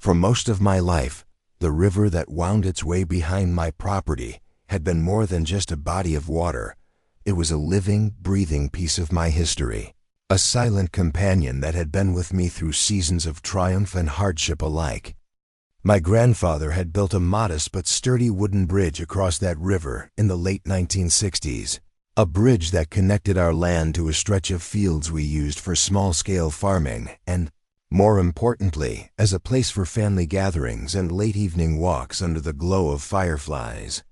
For most of my life, the river that wound its way behind my property had been more than just a body of water. It was a living, breathing piece of my history, a silent companion that had been with me through seasons of triumph and hardship alike. My grandfather had built a modest but sturdy wooden bridge across that river in the late 1960s, a bridge that connected our land to a stretch of fields we used for small-scale farming and, more importantly, as a place for family gatherings and late-evening walks under the glow of fireflies.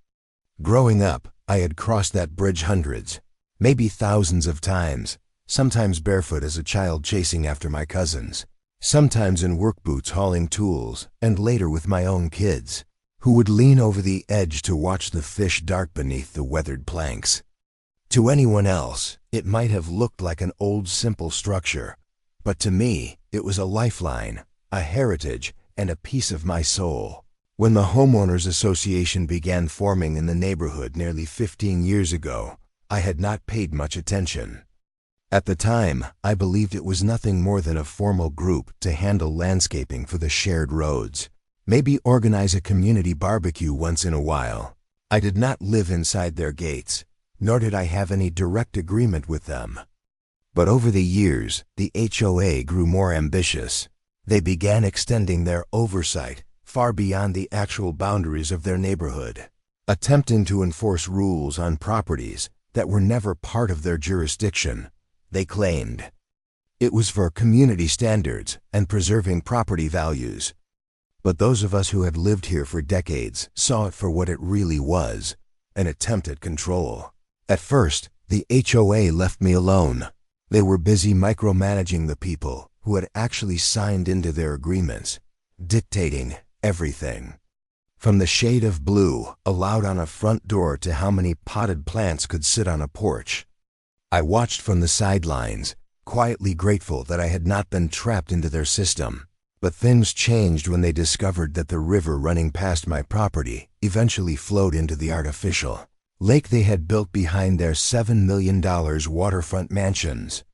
Growing up, I had crossed that bridge hundreds, maybe thousands of times, sometimes barefoot as a child chasing after my cousins, sometimes in work boots hauling tools, and later with my own kids, who would lean over the edge to watch the fish dark beneath the weathered planks. To anyone else, it might have looked like an old simple structure, but to me, it was a lifeline, a heritage, and a piece of my soul. When the Homeowners Association began forming in the neighborhood nearly 15 years ago, I had not paid much attention. At the time, I believed it was nothing more than a formal group to handle landscaping for the shared roads, maybe organize a community barbecue once in a while. I did not live inside their gates, nor did I have any direct agreement with them. But over the years, the HOA grew more ambitious. They began extending their oversight far beyond the actual boundaries of their neighborhood, attempting to enforce rules on properties that were never part of their jurisdiction. They claimed it was for community standards and preserving property values. But those of us who had lived here for decades saw it for what it really was, an attempt at control. At first, the HOA left me alone. They were busy micromanaging the people who had actually signed into their agreements, dictating everything. From the shade of blue allowed on a front door to how many potted plants could sit on a porch. I watched from the sidelines, quietly grateful that I had not been trapped into their system. But things changed when they discovered that the river running past my property eventually flowed into the artificial lake they had built behind their $7 million waterfront mansions.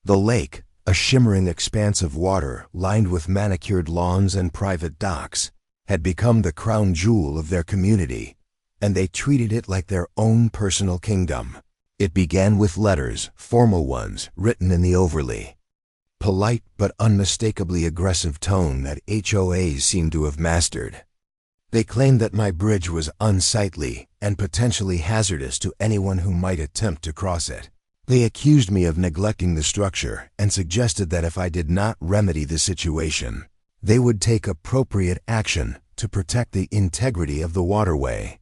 The lake, a shimmering expanse of water lined with manicured lawns and private docks, had become the crown jewel of their community, and they treated it like their own personal kingdom. It began with letters, formal ones, written in the overly polite but unmistakably aggressive tone that HOAs seemed to have mastered. They claimed that my bridge was unsightly and potentially hazardous to anyone who might attempt to cross it. They accused me of neglecting the structure and suggested that if I did not remedy the situation, they would take appropriate action to protect the integrity of the waterway.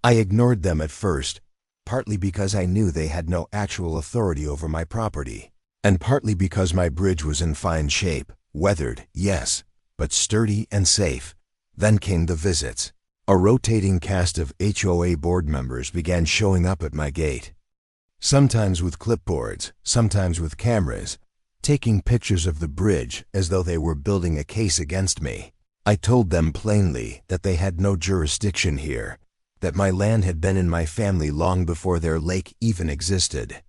I ignored them at first, partly because I knew they had no actual authority over my property, and partly because my bridge was in fine shape, weathered, yes, but sturdy and safe. Then came the visits. A rotating cast of HOA board members began showing up at my gate, sometimes with clipboards, sometimes with cameras, taking pictures of the bridge as though they were building a case against me. I told them plainly that they had no jurisdiction here, that my land had been in my family long before their lake even existed.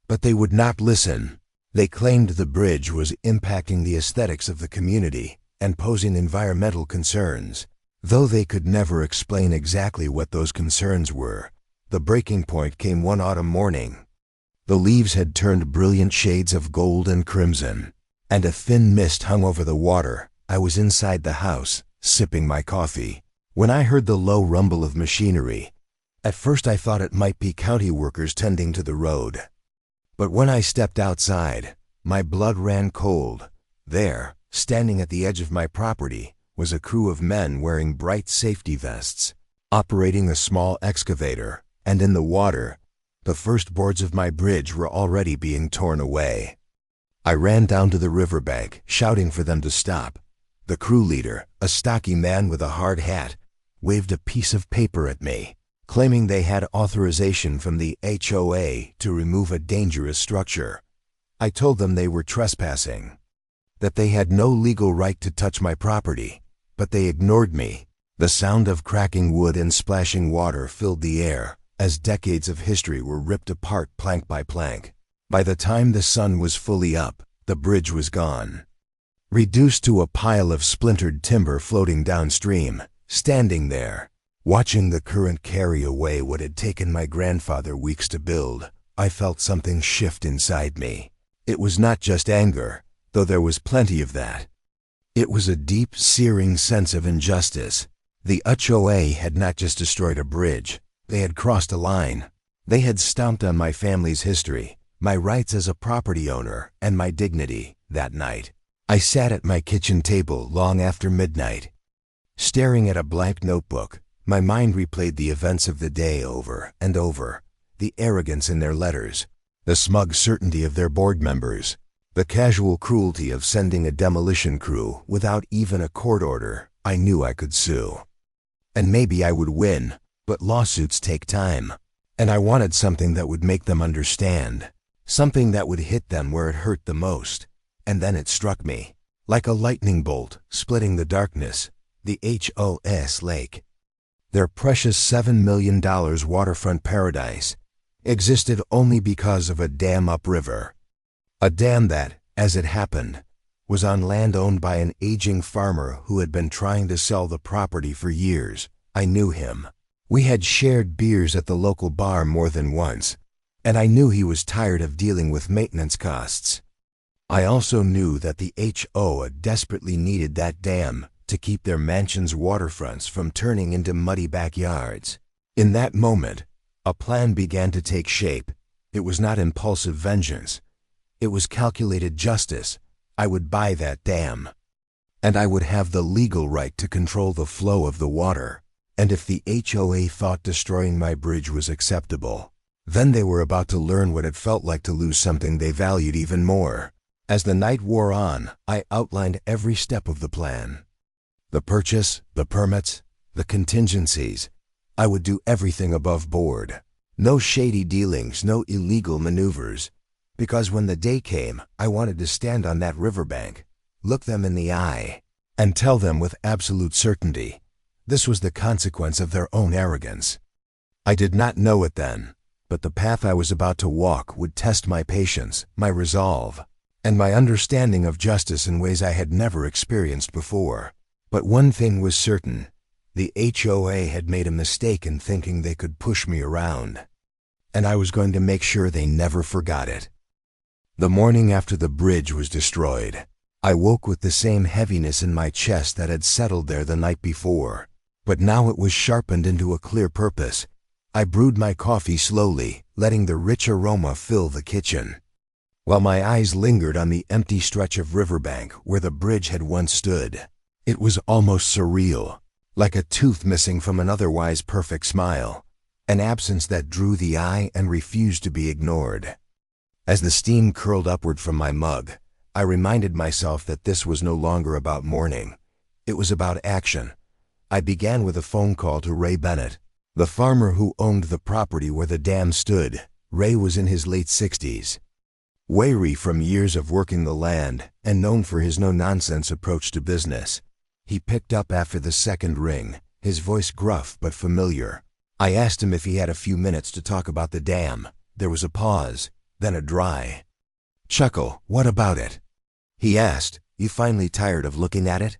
But they would not listen. They claimed the bridge was impacting the aesthetics of the community and posing environmental concerns. Though they could never explain exactly what those concerns were, the breaking point came one autumn morning. The leaves had turned brilliant shades of gold and crimson, and a thin mist hung over the water. I was inside the house, sipping my coffee, when I heard the low rumble of machinery. At first I thought it might be county workers tending to the road. But when I stepped outside, my blood ran cold. There, standing at the edge of my property, was a crew of men wearing bright safety vests, operating a small excavator, and in the water, the first boards of my bridge were already being torn away. I ran down to the riverbank, shouting for them to stop. The crew leader, a stocky man with a hard hat, waved a piece of paper at me, claiming they had authorization from the HOA to remove a dangerous structure. I told them they were trespassing, that they had no legal right to touch my property, but they ignored me. The sound of cracking wood and splashing water filled the air as decades of history were ripped apart plank by plank. By the time the sun was fully up, the bridge was gone. reduced to a pile of splintered timber floating downstream. Standing there, watching the current carry away what had taken my grandfather weeks to build, I felt something shift inside me. It was not just anger, though there was plenty of that. It was a deep, searing sense of injustice. The HOA had not just destroyed a bridge, they had crossed a line. They had stomped on my family's history, my rights as a property owner, and my dignity. That night, I sat at my kitchen table long after midnight. Staring at a blank notebook, my mind replayed the events of the day over and over. The arrogance in their letters, the smug certainty of their board members, the casual cruelty of sending a demolition crew without even a court order. I knew I could sue. And maybe I would win, but lawsuits take time. And I wanted something that would make them understand, something that would hit them where it hurt the most. And then it struck me, like a lightning bolt, splitting the darkness. The HOS lake, their precious $7 million waterfront paradise, existed only because of a dam upriver. A dam that, as it happened, was on land owned by an aging farmer who had been trying to sell the property for years. I knew him. We had shared beers at the local bar more than once, and I knew he was tired of dealing with maintenance costs. I also knew that the HOA desperately needed that dam to keep their mansion's waterfronts from turning into muddy backyards. In that moment, a plan began to take shape. It was not impulsive vengeance. It was calculated justice. I would buy that dam, and I would have the legal right to control the flow of the water. And if the HOA thought destroying my bridge was acceptable, then they were about to learn what it felt like to lose something they valued even more. As the night wore on, I outlined every step of the plan. The purchase, the permits, the contingencies. I would do everything above board. No shady dealings, no illegal maneuvers. Because when the day came, I wanted to stand on that riverbank, look them in the eye, and tell them with absolute certainty, this was the consequence of their own arrogance. I did not know it then, but the path I was about to walk would test my patience, my resolve, and my understanding of justice in ways I had never experienced before. But one thing was certain, the HOA had made a mistake in thinking they could push me around, and I was going to make sure they never forgot it. The morning after the bridge was destroyed, I woke with the same heaviness in my chest that had settled there the night before, but now it was sharpened into a clear purpose. I brewed my coffee slowly, letting the rich aroma fill the kitchen, while my eyes lingered on the empty stretch of riverbank where the bridge had once stood. It was almost surreal, like a tooth missing from an otherwise perfect smile, an absence that drew the eye and refused to be ignored. As the steam curled upward from my mug, I reminded myself that this was no longer about mourning. It was about action. I began with a phone call to Ray Bennett, the farmer who owned the property where the dam stood. Ray was in his late 60s. Weary from years of working the land and known for his no-nonsense approach to business. He picked up after the second ring, his voice gruff but familiar. I asked him if he had a few minutes to talk about the dam. There was a pause, then a dry chuckle. What about it? He asked. You finally tired of looking at it?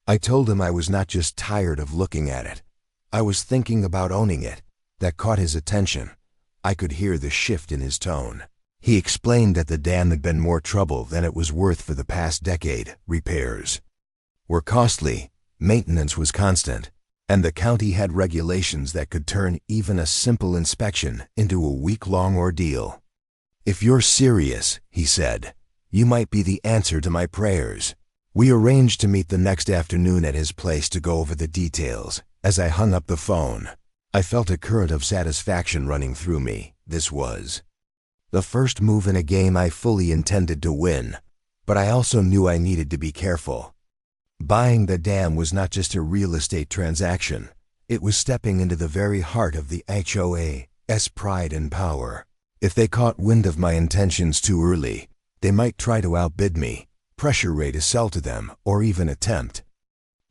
I told him I was not just tired of looking at it. I was thinking about owning it. That caught his attention. I could hear the shift in his tone. He explained that the dam had been more trouble than it was worth for the past decade. Repairs were costly, maintenance was constant, and the county had regulations that could turn even a simple inspection into a week-long ordeal. If you're serious, he said, you might be the answer to my prayers. We arranged to meet the next afternoon at his place to go over the details. As I hung up the phone, I felt a current of satisfaction running through me. This was the first move in a game I fully intended to win, but I also knew I needed to be careful. Buying the dam was not just a real estate transaction. It was stepping into the very heart of the HOA's pride and power. If they caught wind of my intentions too early, they might try to outbid me, pressure Ray to sell to them, or even attempt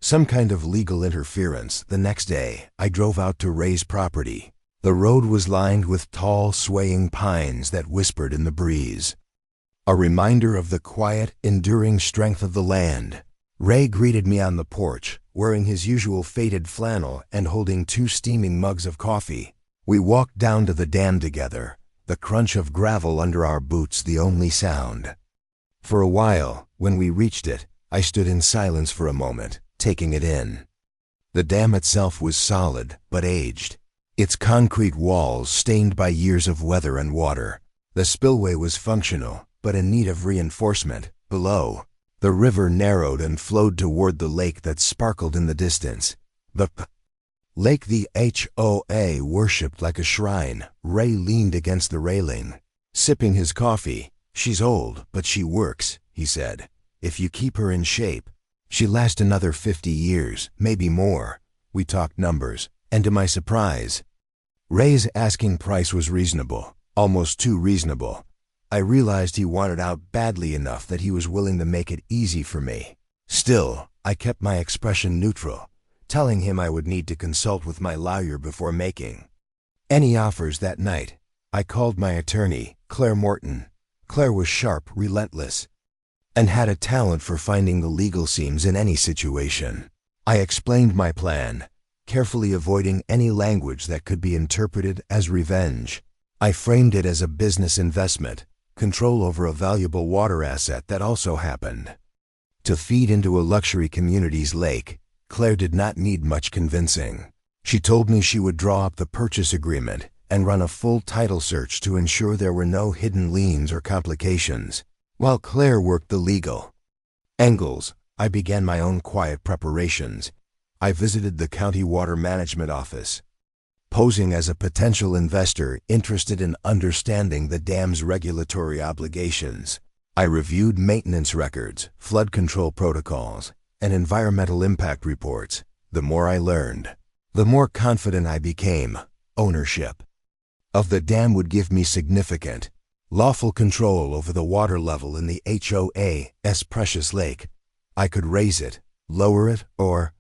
some kind of legal interference. The next day, I drove out to Ray's property. The road was lined with tall, swaying pines that whispered in the breeze. a reminder of the quiet, enduring strength of the land. Ray greeted me on the porch, wearing his usual faded flannel and holding 2 steaming mugs of coffee. We walked down to the dam together, the crunch of gravel under our boots the only sound. For a while, when we reached it, I stood in silence for a moment, taking it in. The dam itself was solid, but aged. Its concrete walls stained by years of weather and water. The spillway was functional, but in need of reinforcement. Below, the river narrowed and flowed toward the lake that sparkled in the distance. The lake the HOA worshipped like a shrine. Ray leaned against the railing, sipping his coffee. "She's old, but she works," he said. "If you keep her in shape, she'll last another 50 years, maybe more." We talked numbers, and to my surprise, Ray's asking price was reasonable, almost too reasonable. I realized he wanted out badly enough that he was willing to make it easy for me. Still, I kept my expression neutral, telling him I would need to consult with my lawyer before making any offers that night. I called my attorney, Claire Morton. Claire was sharp, relentless, and had a talent for finding the legal seams in any situation. I explained my plan, carefully avoiding any language that could be interpreted as revenge. I framed it as a business investment, control over a valuable water asset that also happened to feed into a luxury community's lake. Claire did not need much convincing. She told me she would draw up the purchase agreement and run a full title search to ensure there were no hidden liens or complications. While Claire worked the legal angles, I began my own quiet preparations. I visited the county water management office, posing as a potential investor interested in understanding the dam's regulatory obligations. I reviewed maintenance records, flood control protocols, and environmental impact reports. The more I learned, the more confident I became. Ownership of the dam would give me significant, lawful control over the water level in the HOA's precious lake. I could raise it, lower it, or,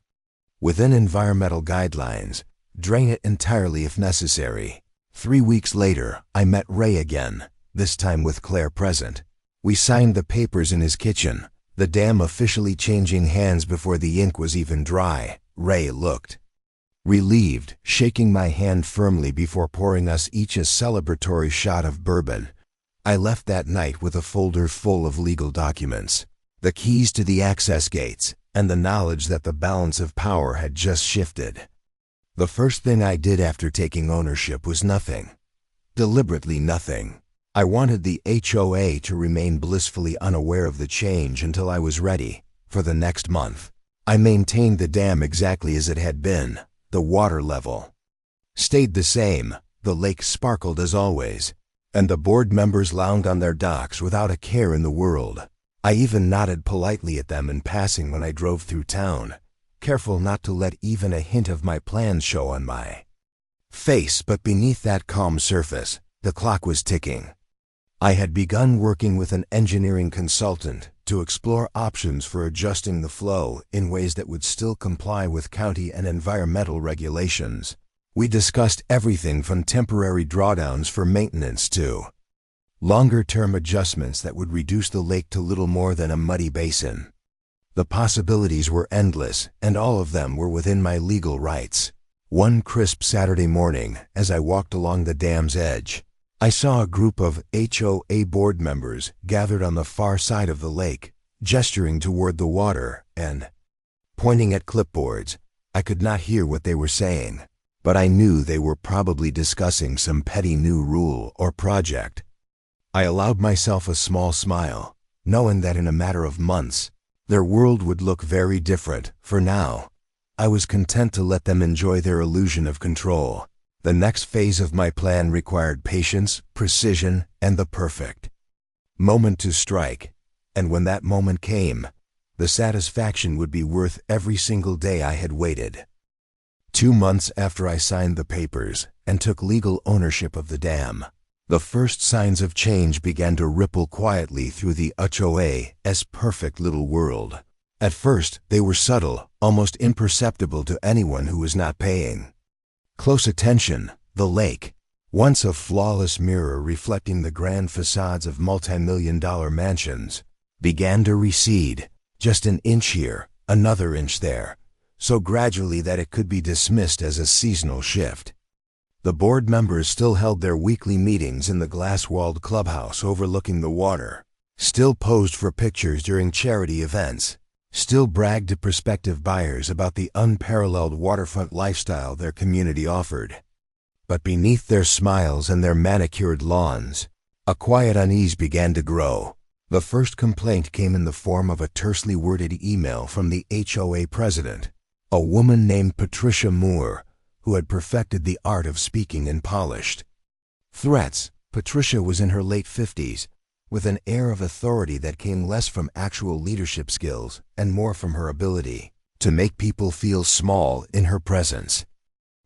within environmental guidelines, drain it entirely if necessary. 3 weeks later, I met Ray again, this time with Claire present. We signed the papers in his kitchen, the dam officially changing hands before the ink was even dry. Ray looked relieved, shaking my hand firmly before pouring us each a celebratory shot of bourbon. I left that night with a folder full of legal documents, the keys to the access gates, and the knowledge that the balance of power had just shifted. The first thing I did after taking ownership was nothing. Deliberately nothing. I wanted the HOA to remain blissfully unaware of the change until I was ready. For the next month, I maintained the dam exactly as it had been. The water level stayed the same, the lake sparkled as always, and the board members lounged on their docks without a care in the world. I even nodded politely at them in passing when I drove through town, careful not to let even a hint of my plans show on my face. But beneath that calm surface, the clock was ticking. I had begun working with an engineering consultant to explore options for adjusting the flow in ways that would still comply with county and environmental regulations. We discussed everything from temporary drawdowns for maintenance to longer-term adjustments that would reduce the lake to little more than a muddy basin. The possibilities were endless, and all of them were within my legal rights. One crisp Saturday morning, as I walked along the dam's edge, I saw a group of HOA board members gathered on the far side of the lake, gesturing toward the water and pointing at clipboards. I could not hear what they were saying, but I knew they were probably discussing some petty new rule or project. I allowed myself a small smile, knowing that in a matter of months, their world would look very different. For now, I was content to let them enjoy their illusion of control. The next phase of my plan required patience, precision, and the perfect moment to strike. And when that moment came, the satisfaction would be worth every single day I had waited. 2 months after I signed the papers and took legal ownership of the dam, the first signs of change began to ripple quietly through the HOA's perfect little world. At first, they were subtle, almost imperceptible to anyone who was not paying close attention. The lake Once a flawless mirror reflecting the grand facades of multi-million-dollar mansions, began to recede, just an inch here, another inch there, so gradually that it could be dismissed as a seasonal shift. The board members still held their weekly meetings in the glass-walled clubhouse overlooking the water, still posed for pictures during charity events, still bragged to prospective buyers about the unparalleled waterfront lifestyle their community offered. But beneath their smiles and their manicured lawns, a quiet unease began to grow. The first complaint came in the form of a tersely worded email from the HOA president, a woman named Patricia Moore, who had perfected the art of speaking in polished threats. Patricia was in her late 50s, with an air of authority that came less from actual leadership skills and more from her ability to make people feel small in her presence.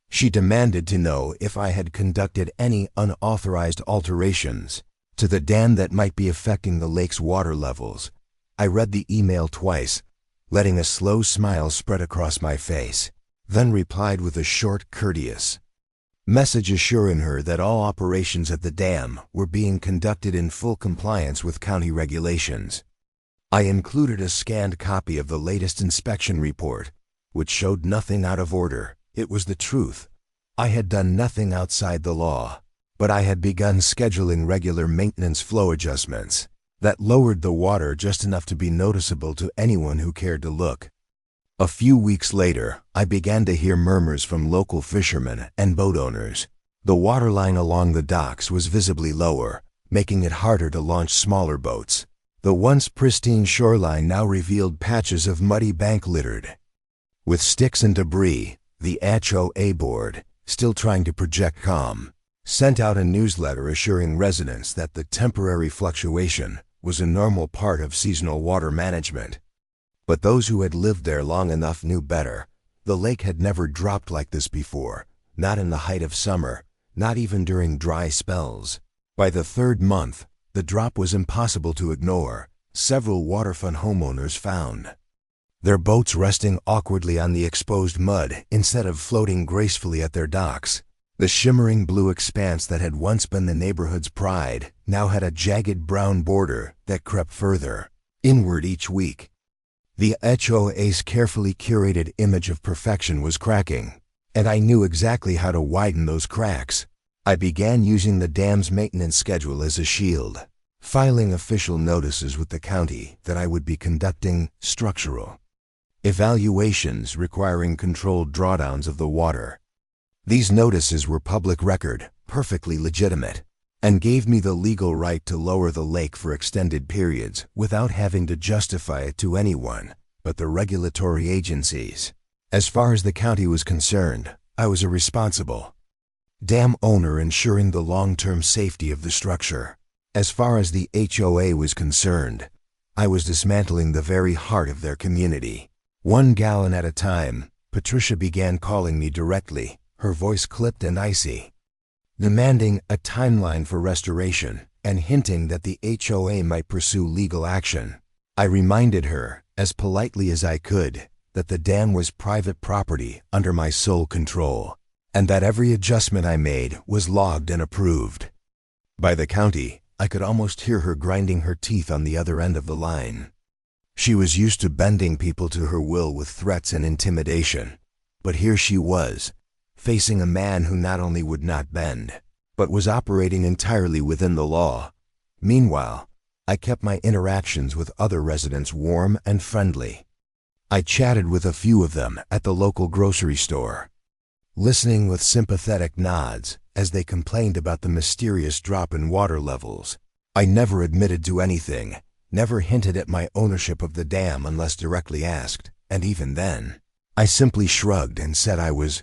She demanded to know if I had conducted any unauthorized alterations to the dam that might be affecting the lake's water levels. I read the email twice, letting a slow smile spread across my face, then replied with a short, courteous message assuring her that all operations at the dam were being conducted in full compliance with county regulations. I included a scanned copy of the latest inspection report, which showed nothing out of order. It was the truth. I had done nothing outside the law, but I had begun scheduling regular maintenance flow adjustments that lowered the water just enough to be noticeable to anyone who cared to look. A few weeks later, I began to hear murmurs from local fishermen and boat owners. The waterline along the docks was visibly lower, making it harder to launch smaller boats. The once pristine shoreline now revealed patches of muddy bank littered with sticks and debris. The HOA board, still trying to project calm, sent out a newsletter assuring residents that the temporary fluctuation was a normal part of seasonal water management. But those who had lived there long enough knew better. The lake had never dropped like this before, not in the height of summer, not even during dry spells. By the third month, the drop was impossible to ignore, several waterfront homeowners found their boats resting awkwardly on the exposed mud instead of floating gracefully at their docks. The shimmering blue expanse that had once been the neighborhood's pride now had a jagged brown border that crept further inward each week. The HOA's carefully curated image of perfection was cracking, and I knew exactly how to widen those cracks. I began using the dam's maintenance schedule as a shield, filing official notices with the county that I would be conducting structural evaluations requiring controlled drawdowns of the water. These notices were public record, perfectly legitimate, and gave me the legal right to lower the lake for extended periods without having to justify it to anyone but the regulatory agencies. As far as the county was concerned, I was a responsible dam owner ensuring the long-term safety of the structure. As far as the HOA was concerned, I was dismantling the very heart of their community. 1 gallon at a time, Patricia began calling me directly, her voice clipped and icy, demanding a timeline for restoration and hinting that the HOA might pursue legal action. I reminded her, as politely as I could, that the dam was private property under my sole control, and that every adjustment I made was logged and approved by the county. I could almost hear her grinding her teeth on the other end of the line. She was used to bending people to her will with threats and intimidation, but here she was, facing a man who not only would not bend, but was operating entirely within the law. Meanwhile, I kept my interactions with other residents warm and friendly. I chatted with a few of them at the local grocery store, listening with sympathetic nods as they complained about the mysterious drop in water levels. I never admitted to anything, never hinted at my ownership of the dam unless directly asked, and even then, I simply shrugged and said I was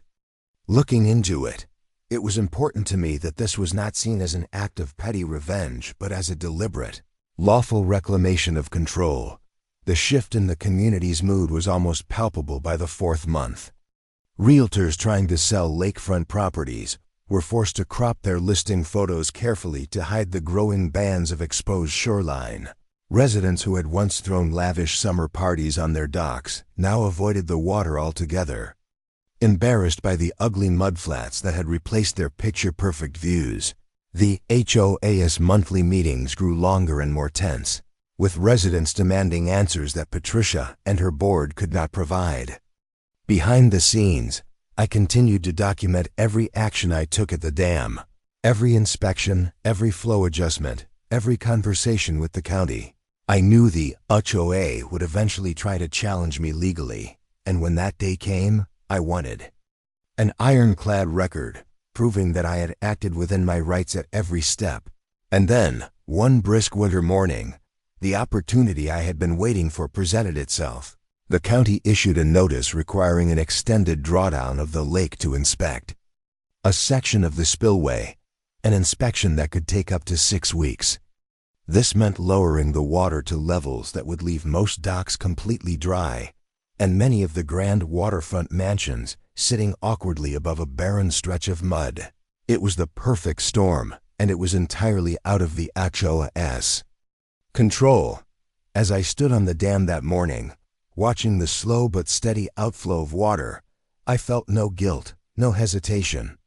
looking into it. It was important to me that this was not seen as an act of petty revenge, but as a deliberate, lawful reclamation of control. The shift in the community's mood was almost palpable by the 4th month. Realtors trying to sell lakefront properties were forced to crop their listing photos carefully to hide the growing bands of exposed shoreline. Residents who had once thrown lavish summer parties on their docks now avoided the water altogether. Embarrassed by the ugly mudflats that had replaced their picture-perfect views, the HOA's monthly meetings grew longer and more tense, with residents demanding answers that Patricia and her board could not provide. Behind the scenes, I continued to document every action I took at the dam, every inspection, every flow adjustment, every conversation with the county. I knew the HOA would eventually try to challenge me legally, and when that day came, I wanted an ironclad record, proving that I had acted within my rights at every step. And then, one brisk winter morning, the opportunity I had been waiting for presented itself. The county issued a notice requiring an extended drawdown of the lake to inspect a section of the spillway, an inspection that could take up to 6 weeks. This meant lowering the water to levels that would leave most docks completely dry, and many of the grand waterfront mansions sitting awkwardly above a barren stretch of mud. It was the perfect storm, and it was entirely out of the HOA's control. As I stood on the dam that morning, watching the slow but steady outflow of water, I felt no guilt, no hesitation.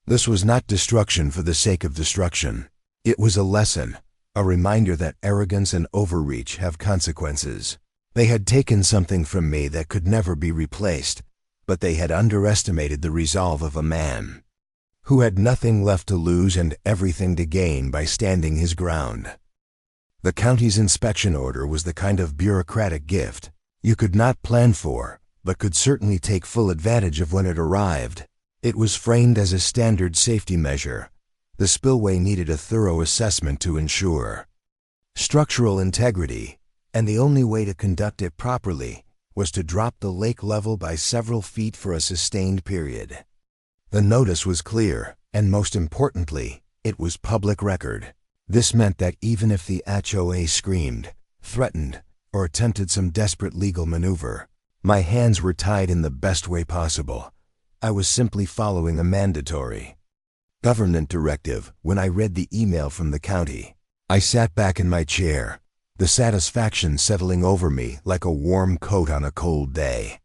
This was not destruction for the sake of destruction. It was a lesson, a reminder that arrogance and overreach have consequences. They had taken something from me that could never be replaced, but they had underestimated the resolve of a man who had nothing left to lose and everything to gain by standing his ground. The county's inspection order was the kind of bureaucratic gift you could not plan for, but could certainly take full advantage of when it arrived. It was framed as a standard safety measure. The spillway needed a thorough assessment to ensure structural integrity, and the only way to conduct it properly was to drop the lake level by several feet for a sustained period. The notice was clear, and most importantly, it was public record. This meant that even if the HOA screamed, threatened, or attempted some desperate legal maneuver, my hands were tied in the best way possible. I was simply following a mandatory government directive. When I read the email from the county, I sat back in my chair, the satisfaction settling over me like a warm coat on a cold day.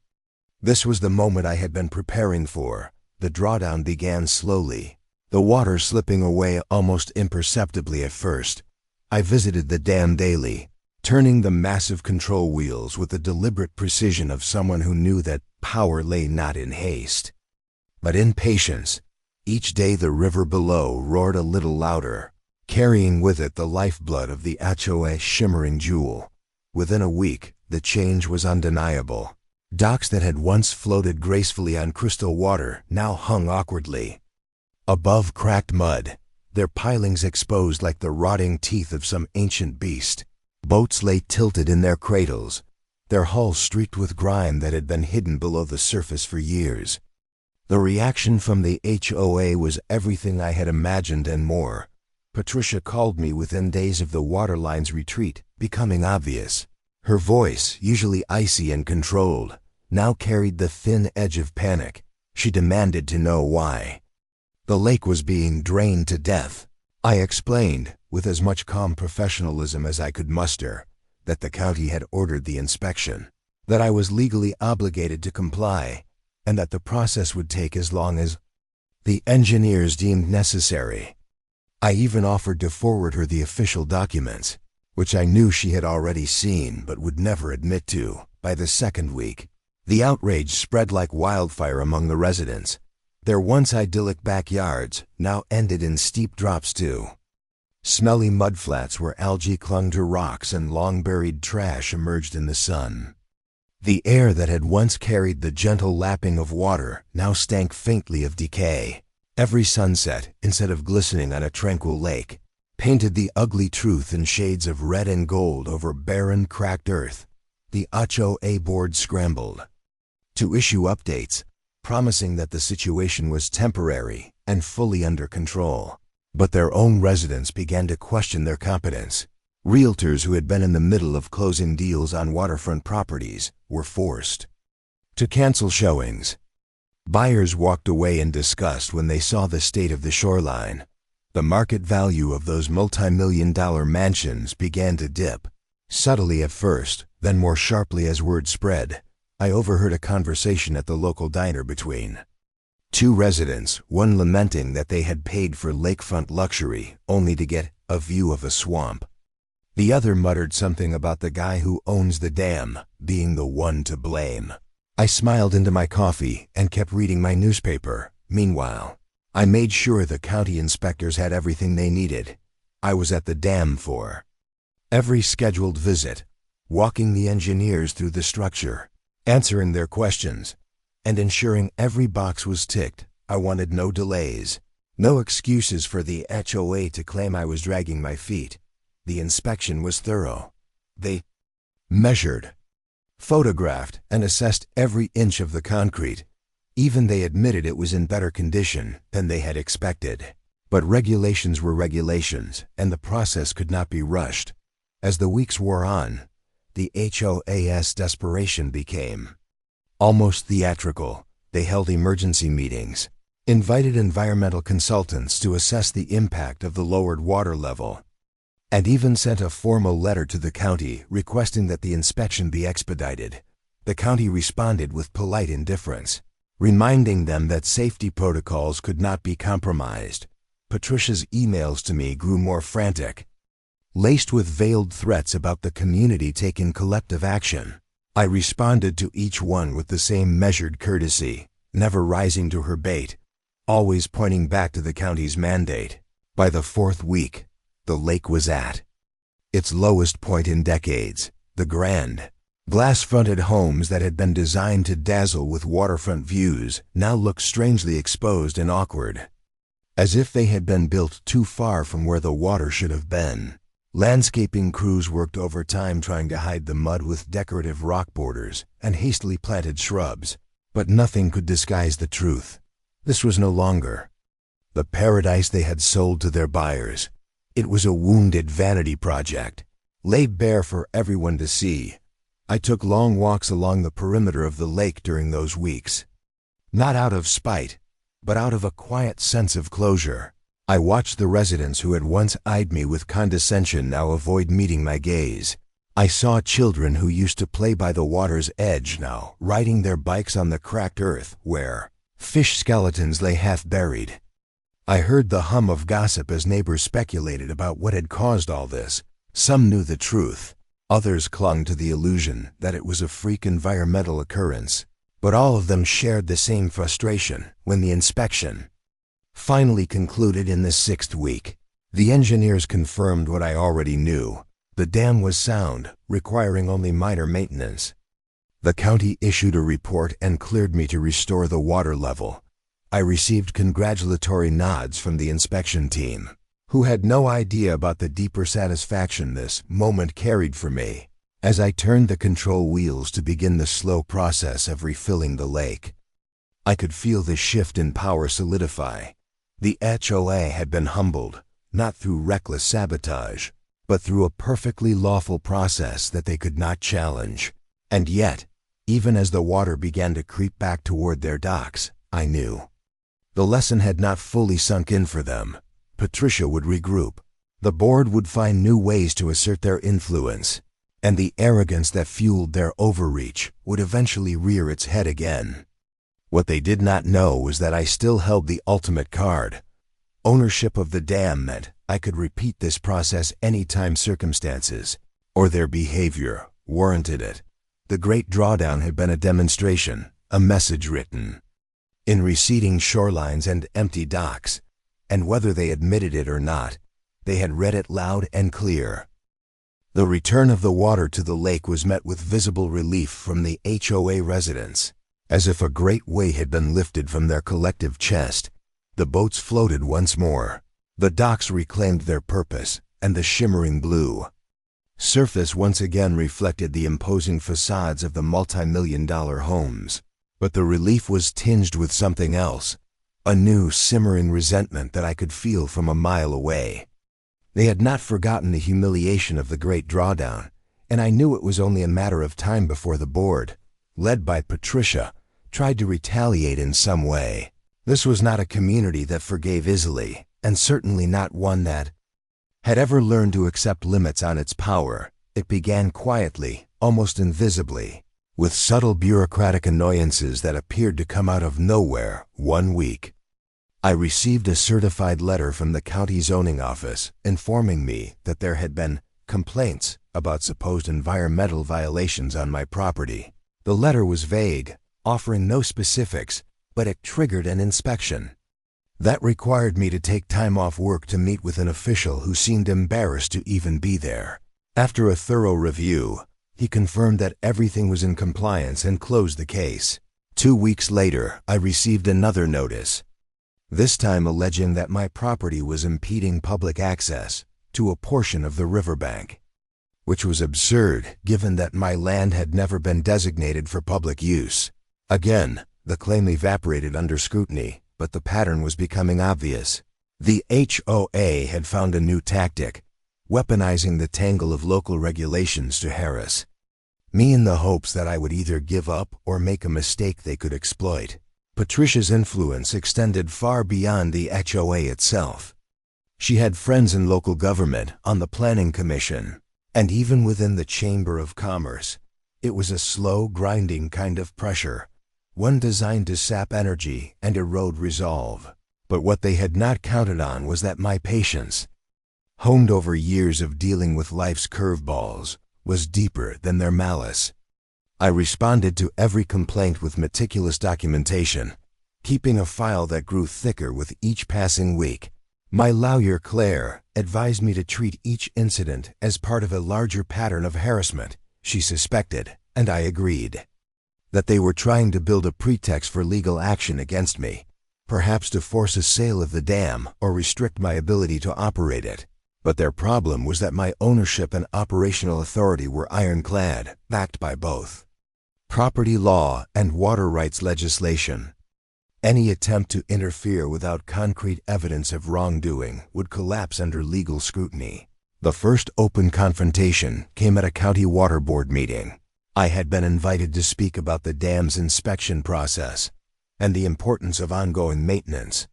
This was the moment I had been preparing for. The drawdown began slowly, the water slipping away almost imperceptibly at first. I visited the dam daily, turning the massive control wheels with the deliberate precision of someone who knew that power lay not in haste, but in patience. Each day the river below roared a little louder, carrying with it the lifeblood of the HOA shimmering jewel. Within a week, the change was undeniable. Docks that had once floated gracefully on crystal water now hung awkwardly above cracked mud, their pilings exposed like the rotting teeth of some ancient beast. Boats lay tilted in their cradles, their hulls streaked with grime that had been hidden below the surface for years. The reaction from the HOA was everything I had imagined and more. Patricia called me within days of the waterline's retreat becoming obvious. Her voice, usually icy and controlled, now carried the thin edge of panic. She demanded to know why the lake was being drained to death. I explained, with as much calm professionalism as I could muster, that the county had ordered the inspection, that I was legally obligated to comply, and that the process would take as long as the engineers deemed necessary. I even offered to forward her the official documents, which I knew she had already seen but would never admit to. By the second week, the outrage spread like wildfire among the residents. Their once idyllic backyards now ended in steep drops to smelly mudflats where algae clung to rocks and long-buried trash emerged in the sun. The air that had once carried the gentle lapping of water now stank faintly of decay. Every sunset, instead of glistening on a tranquil lake, painted the ugly truth in shades of red and gold over barren, cracked earth. The HOA board scrambled to issue updates, promising that the situation was temporary and fully under control. But their own residents began to question their competence. Realtors who had been in the middle of closing deals on waterfront properties were forced to cancel showings. Buyers walked away in disgust when they saw the state of the shoreline. The market value of those multi-million-dollar mansions began to dip, subtly at first, then more sharply as word spread. I overheard a conversation at the local diner between two residents, one lamenting that they had paid for lakefront luxury only to get a view of a swamp. The other muttered something about the guy who owns the dam being the one to blame. I smiled into my coffee and kept reading my newspaper. Meanwhile, I made sure the county inspectors had everything they needed. I was at the dam for every scheduled visit, walking the engineers through the structure, answering their questions, and ensuring every box was ticked. I wanted no delays, no excuses for the HOA to claim I was dragging my feet. The inspection was thorough. They measured, photographed, and assessed every inch of the concrete. Even they admitted it was in better condition than they had expected. But regulations were regulations, and the process could not be rushed. As the weeks wore on, the HOA's desperation became almost theatrical. They held emergency meetings, invited environmental consultants to assess the impact of the lowered water level, and even sent a formal letter to the county requesting that the inspection be expedited. The county responded with polite indifference, reminding them that safety protocols could not be compromised. Patricia's emails to me grew more frantic, laced with veiled threats about the community taking collective action. I responded to each one with the same measured courtesy, never rising to her bait, always pointing back to the county's mandate. By the fourth week, the lake was at its lowest point in decades. The grand, glass-fronted homes that had been designed to dazzle with waterfront views now looked strangely exposed and awkward, as if they had been built too far from where the water should have been. Landscaping crews worked overtime trying to hide the mud with decorative rock borders and hastily planted shrubs, but nothing could disguise the truth. This was no longer the paradise they had sold to their buyers. It was a wounded vanity project, laid bare for everyone to see. I took long walks along the perimeter of the lake during those weeks, not out of spite, but out of a quiet sense of closure. I watched the residents who had once eyed me with condescension now avoid meeting my gaze. I saw children who used to play by the water's edge now riding their bikes on the cracked earth where fish skeletons lay half buried. I heard the hum of gossip as neighbors speculated about what had caused all this. Some knew the truth. Others clung to the illusion that it was a freak environmental occurrence. But all of them shared the same frustration. When the inspection finally concluded in the sixth week, the engineers confirmed what I already knew. The dam was sound, requiring only minor maintenance. The county issued a report and cleared me to restore the water level. I received congratulatory nods from the inspection team, who had no idea about the deeper satisfaction this moment carried for me. As I turned the control wheels to begin the slow process of refilling the lake, I could feel the shift in power solidify. The HOA had been humbled, not through reckless sabotage, but through a perfectly lawful process that they could not challenge. And yet, even as the water began to creep back toward their docks, I knew the lesson had not fully sunk in for them. Patricia would regroup. The board would find new ways to assert their influence, and the arrogance that fueled their overreach would eventually rear its head again. What they did not know was that I still held the ultimate card. Ownership of the dam meant I could repeat this process anytime circumstances or their behavior warranted it. The Great Drawdown had been a demonstration, a message written in receding shorelines and empty docks, and whether they admitted it or not, they had read it loud and clear. The return of the water to the lake was met with visible relief from the HOA residents. As if a great weight had been lifted from their collective chest, the boats floated once more. The docks reclaimed their purpose, and the shimmering blue surface once again reflected the imposing facades of the multi-million-dollar homes. But the relief was tinged with something else, a new simmering resentment that I could feel from a mile away. They had not forgotten the humiliation of the Great Drawdown, and I knew it was only a matter of time before the board, led by Patricia, tried to retaliate in some way. This was not a community that forgave easily, and certainly not one that had ever learned to accept limits on its power. It began quietly, almost invisibly. with subtle bureaucratic annoyances that appeared to come out of nowhere. One week, I received a certified letter from the county zoning office informing me that there had been complaints about supposed environmental violations on my property. The letter was vague, offering no specifics, but it triggered an inspection. That required me to take time off work to meet with an official who seemed embarrassed to even be there. After a thorough review, he confirmed that everything was in compliance and closed the case. 2 weeks later, I received another notice, this time alleging that my property was impeding public access to a portion of the riverbank, which was absurd given that my land had never been designated for public use. Again, the claim evaporated under scrutiny, but the pattern was becoming obvious. The HOA had found a new tactic, weaponizing the tangle of local regulations to harass me in the hopes that I would either give up or make a mistake they could exploit. Patricia's influence extended far beyond the HOA itself. She had friends in local government, on the planning commission, and even within the Chamber of Commerce. It was a slow, grinding kind of pressure, one designed to sap energy and erode resolve. But what they had not counted on was that my patience, honed over years of dealing with life's curveballs, was deeper than their malice. I responded to every complaint with meticulous documentation, keeping a file that grew thicker with each passing week. My lawyer, Claire, advised me to treat each incident as part of a larger pattern of harassment. She suspected, and I agreed, that they were trying to build a pretext for legal action against me, perhaps to force a sale of the dam or restrict my ability to operate it. But their problem was that my ownership and operational authority were ironclad, backed by both property law and water rights legislation. Any attempt to interfere without concrete evidence of wrongdoing would collapse under legal scrutiny. The first open confrontation came at a county water board meeting. I had been invited to speak about the dam's inspection process and the importance of ongoing maintenance.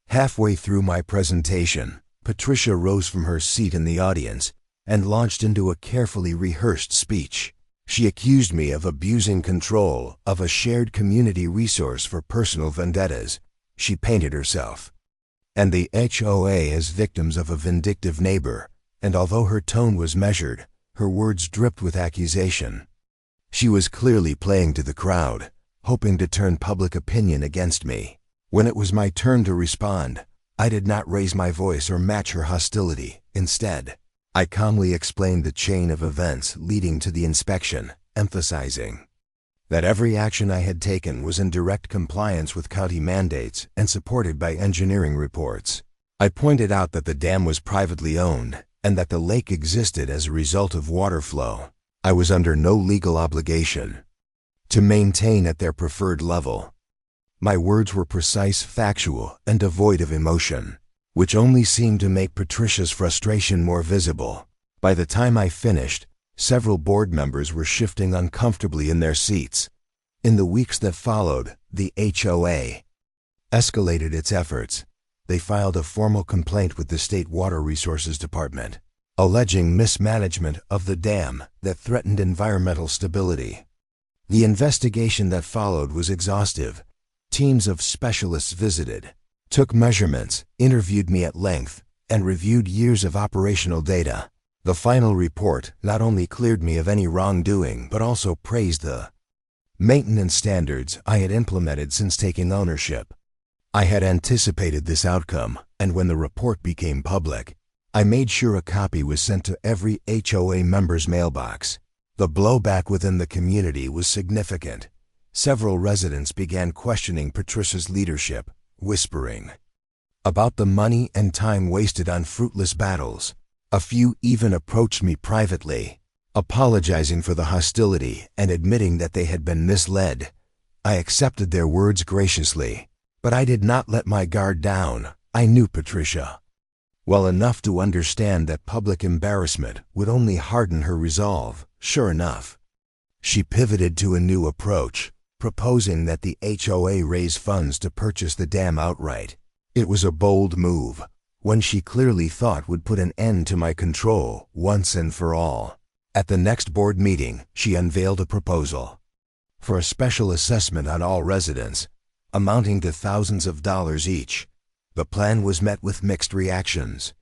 Halfway through my presentation, Patricia rose from her seat in the audience and launched into a carefully rehearsed speech. She accused me of abusing control of a shared community resource for personal vendettas. She painted herself and the HOA as victims of a vindictive neighbor, and although her tone was measured, her words dripped with accusation. She was clearly playing to the crowd, hoping to turn public opinion against me. When it was my turn to respond, I did not raise my voice or match her hostility. Instead, I calmly explained the chain of events leading to the inspection, emphasizing that every action I had taken was in direct compliance with county mandates and supported by engineering reports. I pointed out that the dam was privately owned and that the lake existed as a result of water flow. I was under no legal obligation to maintain at their preferred level. My words were precise, factual, and devoid of emotion, which only seemed to make Patricia's frustration more visible. By the time I finished, several board members were shifting uncomfortably in their seats. In the weeks that followed, the HOA escalated its efforts. They filed a formal complaint with the State Water Resources Department, alleging mismanagement of the dam that threatened environmental stability. The investigation that followed was exhaustive. Teams of specialists visited, took measurements, interviewed me at length, and reviewed years of operational data. The final report not only cleared me of any wrongdoing but also praised the maintenance standards I had implemented since taking ownership. I had anticipated this outcome, and when the report became public, I made sure a copy was sent to every HOA member's mailbox. The blowback within the community was significant. Several residents began questioning Patricia's leadership, whispering about the money and time wasted on fruitless battles. A few even approached me privately, apologizing for the hostility and admitting that they had been misled. I accepted their words graciously, but I did not let my guard down. I knew Patricia well enough to understand that public embarrassment would only harden her resolve. Sure enough, she pivoted to a new approach, proposing that the HOA raise funds to purchase the dam outright. It was a bold move, one she clearly thought would put an end to my control once and for all. At the next board meeting, she unveiled a proposal, for a special assessment on all residents, amounting to thousands of dollars each. The plan was met with mixed reactions.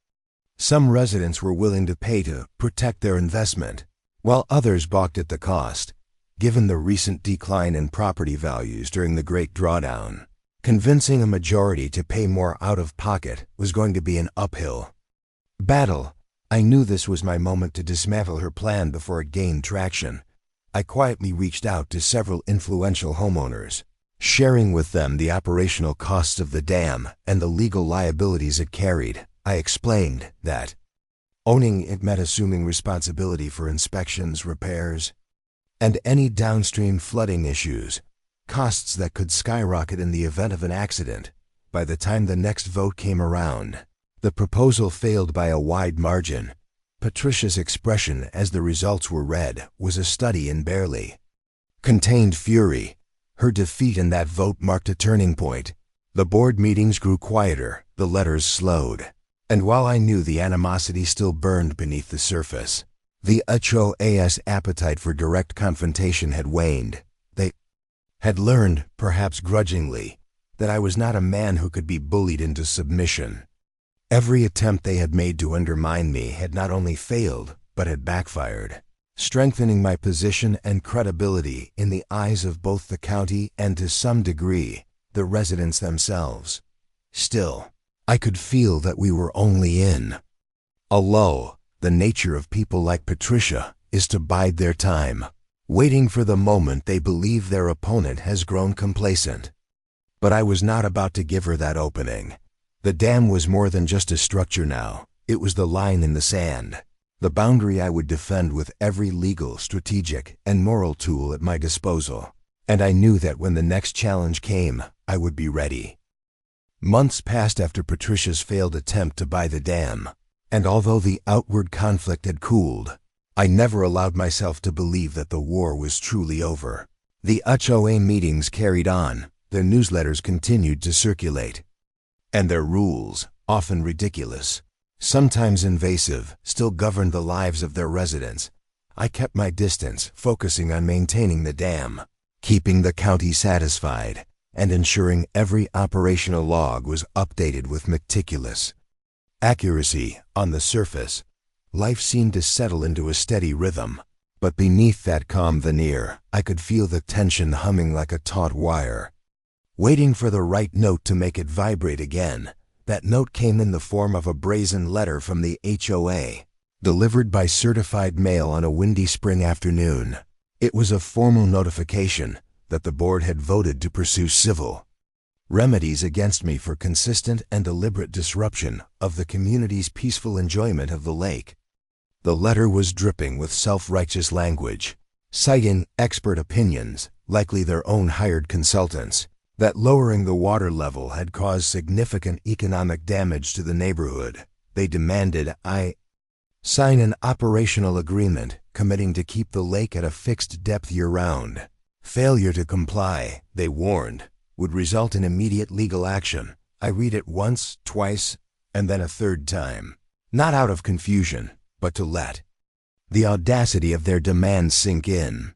Some residents were willing to pay to protect their investment, while others balked at the cost. Given the recent decline in property values during the Great Drawdown, convincing a majority to pay more out of pocket was going to be an uphill battle. I knew this was my moment to dismantle her plan before it gained traction. I quietly reached out to several influential homeowners, sharing with them the operational costs of the dam and the legal liabilities it carried. I explained that owning it meant assuming responsibility for inspections, repairs, and any downstream flooding issues, costs that could skyrocket in the event of an accident. By the time the next vote came around, the proposal failed by a wide margin. Patricia's expression as the results were read was a study in barely contained fury. Her defeat in that vote marked a turning point. The board meetings grew quieter, the letters slowed, and while I knew the animosity still burned beneath the surface, the HOA's appetite for direct confrontation had waned. They had learned, perhaps grudgingly, that I was not a man who could be bullied into submission. Every attempt they had made to undermine me had not only failed, but had backfired, strengthening my position and credibility in the eyes of both the county and, to some degree, the residents themselves. Still, I could feel that we were only in a lull. The nature of people like Patricia is to bide their time, waiting for the moment they believe their opponent has grown complacent. But I was not about to give her that opening. The dam was more than just a structure now. It was the line in the sand, the boundary I would defend with every legal, strategic, and moral tool at my disposal. And I knew that when the next challenge came, I would be ready. Months passed after Patricia's failed attempt to buy the dam, and although the outward conflict had cooled, I never allowed myself to believe that the war was truly over. The HOA meetings carried on, their newsletters continued to circulate, and their rules, often ridiculous, sometimes invasive, still governed the lives of their residents. I kept my distance, focusing on maintaining the dam, keeping the county satisfied, and ensuring every operational log was updated with meticulous accuracy. On the surface, life seemed to settle into a steady rhythm, but beneath that calm veneer, I could feel the tension humming like a taut wire, waiting for the right note to make it vibrate again. That note came in the form of a brazen letter from the HOA, delivered by certified mail on a windy spring afternoon. It was a formal notification that the board had voted to pursue civil remedies against me for consistent and deliberate disruption of the community's peaceful enjoyment of the lake. The letter was dripping with self-righteous language, citing expert opinions, likely their own hired consultants, that lowering the water level had caused significant economic damage to the neighborhood. They demanded I sign an operational agreement committing to keep the lake at a fixed depth year-round. Failure to comply, they warned, would result in immediate legal action. I read it once, twice, and then a third time, not out of confusion, but to let the audacity of their demands sink in.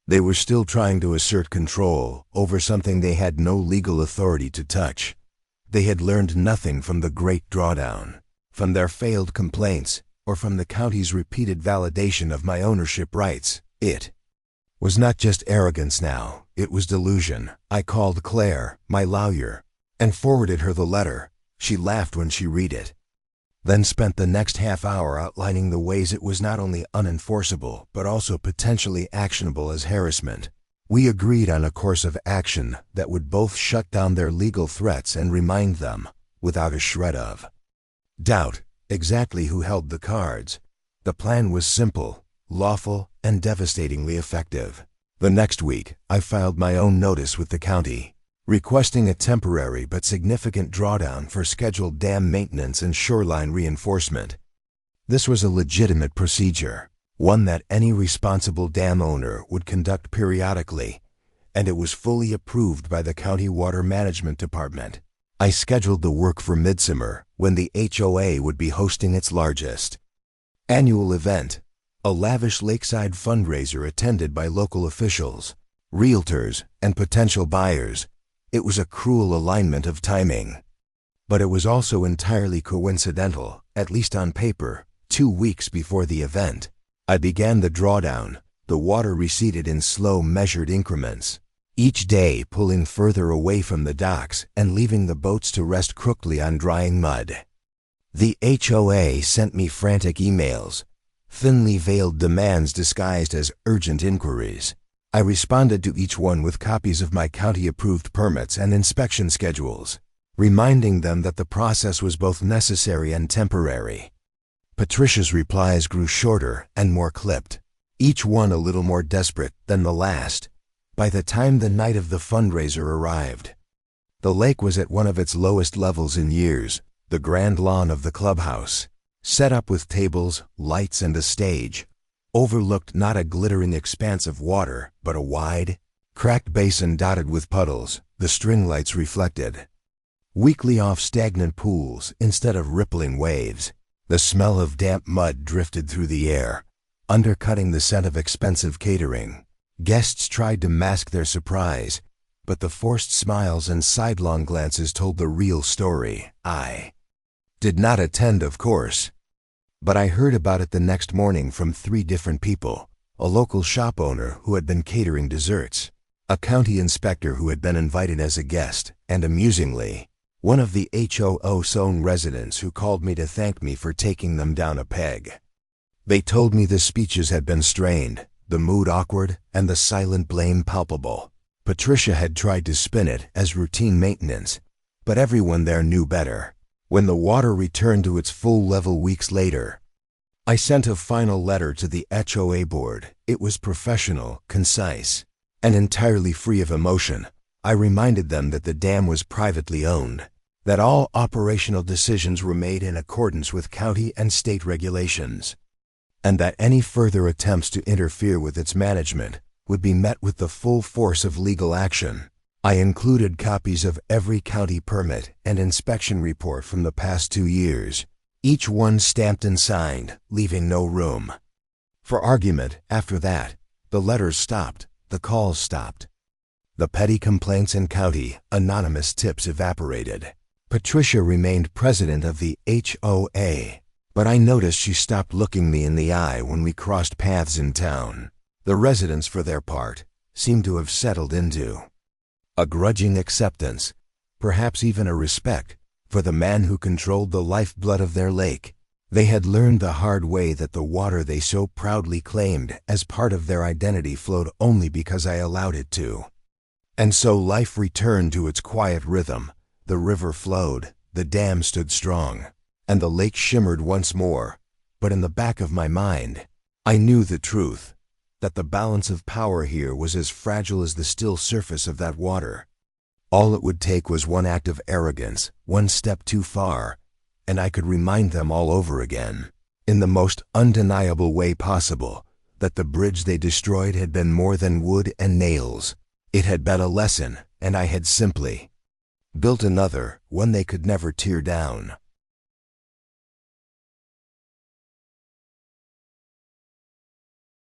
They were still trying to assert control over something they had no legal authority to touch. They had learned nothing from the Great Drawdown, from their failed complaints, or from the county's repeated validation of my ownership rights. It was not just arrogance now, it was delusion. I called Claire, my lawyer, and forwarded her the letter. She laughed when she read it, then spent the next half hour outlining the ways it was not only unenforceable, but also potentially actionable as harassment. We agreed on a course of action that would both shut down their legal threats and remind them, without a shred of doubt, exactly who held the cards. The plan was simple, lawful, and devastatingly effective. The next week, I filed my own notice with the county, requesting a temporary but significant drawdown for scheduled dam maintenance and shoreline reinforcement. This was a legitimate procedure, one that any responsible dam owner would conduct periodically, and it was fully approved by the County Water Management Department. I scheduled the work for midsummer, when the HOA would be hosting its largest annual event, a lavish lakeside fundraiser attended by local officials, realtors, and potential buyers. It was a cruel alignment of timing. But it was also entirely coincidental, at least on paper. 2 weeks before the event, I began the drawdown. The water receded in slow, measured increments, each day pulling further away from the docks and leaving the boats to rest crookedly on drying mud. The HOA sent me frantic emails, thinly veiled demands disguised as urgent inquiries. I responded to each one with copies of my county-approved permits and inspection schedules, reminding them that the process was both necessary and temporary. Patricia's replies grew shorter and more clipped, each one a little more desperate than the last. By the time the night of the fundraiser arrived, the lake was at one of its lowest levels in years. The grand lawn of the clubhouse, set up with tables, lights, and a stage, overlooked not a glittering expanse of water, but a wide, cracked basin dotted with puddles, the string lights reflected weakly off stagnant pools instead of rippling waves. The smell of damp mud drifted through the air, undercutting the scent of expensive catering. Guests tried to mask their surprise, but the forced smiles and sidelong glances told the real story. I did not attend, of course, but I heard about it the next morning from 3 different people: a local shop owner who had been catering desserts, a county inspector who had been invited as a guest, and amusingly, one of the HOA's own residents who called me to thank me for taking them down a peg. They told me the speeches had been strained, the mood awkward, and the silent blame palpable. Patricia had tried to spin it as routine maintenance, but everyone there knew better. When the water returned to its full level weeks later, I sent a final letter to the HOA board. It was professional, concise, and entirely free of emotion. I reminded them that the dam was privately owned, that all operational decisions were made in accordance with county and state regulations, and that any further attempts to interfere with its management would be met with the full force of legal action. I included copies of every county permit and inspection report from the past 2 years, each one stamped and signed, leaving no room for argument. After that, the letters stopped, the calls stopped. The petty complaints and county anonymous tips evaporated. Patricia remained president of the HOA, but I noticed she stopped looking me in the eye when we crossed paths in town. The residents, for their part, seemed to have settled into a grudging acceptance, perhaps even a respect, for the man who controlled the lifeblood of their lake. They had learned the hard way that the water they so proudly claimed as part of their identity flowed only because I allowed it to. And so life returned to its quiet rhythm. The river flowed, the dam stood strong, and the lake shimmered once more. But in the back of my mind, I knew the truth, that the balance of power here was as fragile as the still surface of that water. All it would take was one act of arrogance, one step too far, and I could remind them all over again, in the most undeniable way possible, that the bridge they destroyed had been more than wood and nails. It had been a lesson, and I had simply built another, one they could never tear down.